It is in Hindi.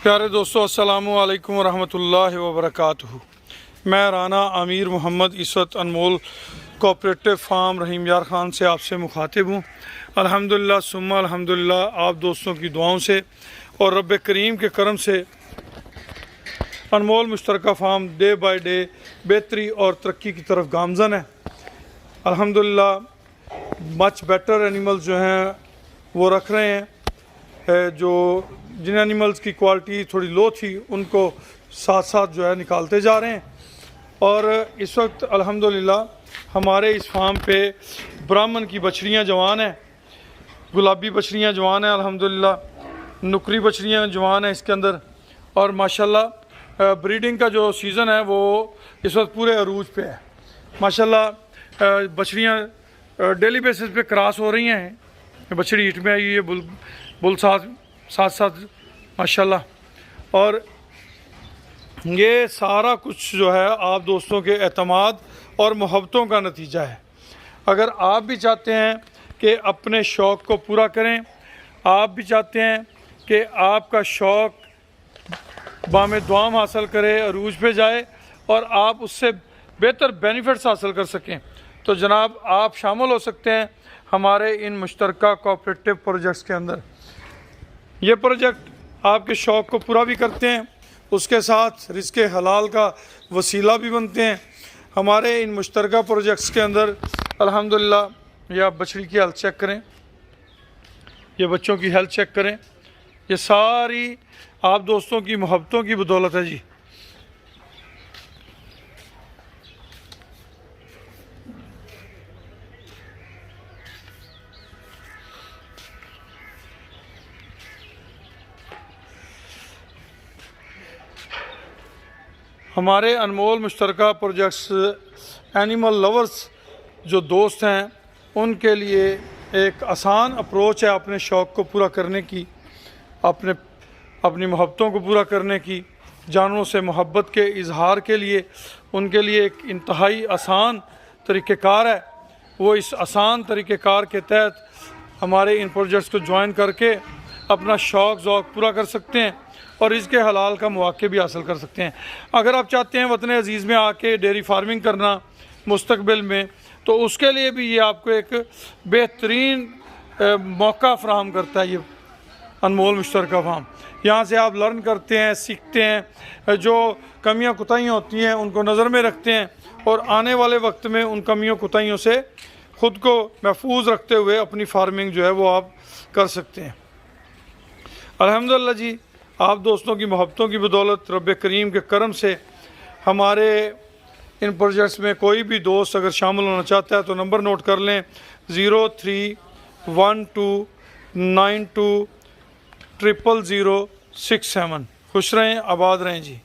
प्यारे दोस्तों, अस्सलामु अलैकुम रहमतुल्लाहि व बरकातुहू। मैं राना अमीर मोहम्मद इस वक्त अनमोल कोऑपरेटिव फार्म रहीम यार ख़ान से आपसे मुखातिब हूँ। अल्हम्दुलिल्लाह सुम्मा अल्हम्दुलिल्लाह, आप दोस्तों की दुआओं से और रब करीम के करम से अनमोल मुश्तरका फार्म डे बाय डे बेहतरी और तरक्की की तरफ गामज़न है। अल्हम्दुलिल्लाह मच बेटर एनिमल्स जो हैं वो रख रहे हैं। जो जिन एनिमल्स की क्वालिटी थोड़ी लो थी उनको साथ साथ जो है निकालते जा रहे हैं। और इस वक्त अल्हम्दुलिल्लाह हमारे इस फार्म पे ब्राह्मण की बछड़ियाँ जवान हैं, गुलाबी बछड़ियाँ जवान हैं, अल्हम्दुलिल्लाह नुकरी बछड़ियाँ जवान हैं इसके अंदर। और माशाल्लाह ब्रीडिंग का जो सीज़न है वो इस वक्त पूरे अरूज पे है। माशाल्लाह बछड़ियाँ डेली बेसिस पे क्रॉस हो रही हैं। बछड़ी हिट में आई है, बुल साथ साथ माशाल्लाह। और ये सारा कुछ जो है आप दोस्तों के एतमाद और मोहब्बतों का नतीजा है। अगर आप भी चाहते हैं कि अपने शौक़ को पूरा करें, आप भी चाहते हैं कि आपका शौक़ बामे दुआम हासिल करे, अरूज पे जाए और आप उससे बेहतर बेनिफिट्स हासिल कर सकें, तो जनाब आप शामिल हो सकते हैं हमारे इन मुश्तरका कोऑपरेटिव प्रोजेक्ट्स के अंदर। ये प्रोजेक्ट आपके शौक़ को पूरा भी करते हैं, उसके साथ रिज़्क़े हलाल का वसीला भी बनते हैं। हमारे इन मुश्तरका प्रोजेक्ट्स के अंदर अल्हम्दुलिल्लाह, ये आप बछड़ी की हेल्थ चेक करें, ये बच्चों की हेल्थ चेक करें, ये सारी आप दोस्तों की मोहब्बतों की बदौलत है जी। हमारे अनमोल मुश्तरका प्रोजेक्ट्स एनिमल लवर्स जो दोस्त हैं उनके लिए एक आसान अप्रोच है अपने शौक़ को पूरा करने की, अपनी मोहब्बतों को पूरा करने की। जानवरों से मोहब्बत के इजहार के लिए उनके लिए एक इंतहाई आसान तरीक़ेकार है। वो इस आसान तरीक़ेकार के तहत हमारे इन प्रोजेक्ट्स को ज्वाइन करके अपना शौक़ ज़ौक़ पूरा कर सकते हैं और इसके हलाल का मौक़े भी हासिल कर सकते हैं। अगर आप चाहते हैं वतन अज़ीज़ में आके डेयरी फार्मिंग करना मुस्तकबिल में, तो उसके लिए भी ये आपको एक बेहतरीन मौका फ़राहम करता है। ये अनमोल मुश्तरका फार्म, यहाँ से आप लर्न करते हैं, सीखते हैं, जो कमियाँ कुताहियाँ होती हैं उनको नज़र में रखते हैं और आने वाले वक्त में उन कमियों कुताहियों से ख़ुद को महफूज रखते हुए अपनी फार्मिंग जो है वो आप कर सकते हैं। अल्हम्दुलिल्लाह जी, आप दोस्तों की मोहब्बतों की बदौलत रब करीम के करम से हमारे इन प्रोजेक्ट्स में कोई भी दोस्त अगर शामिल होना चाहता है तो नंबर नोट कर लें 031292000067। खुश रहें, आबाद रहें जी।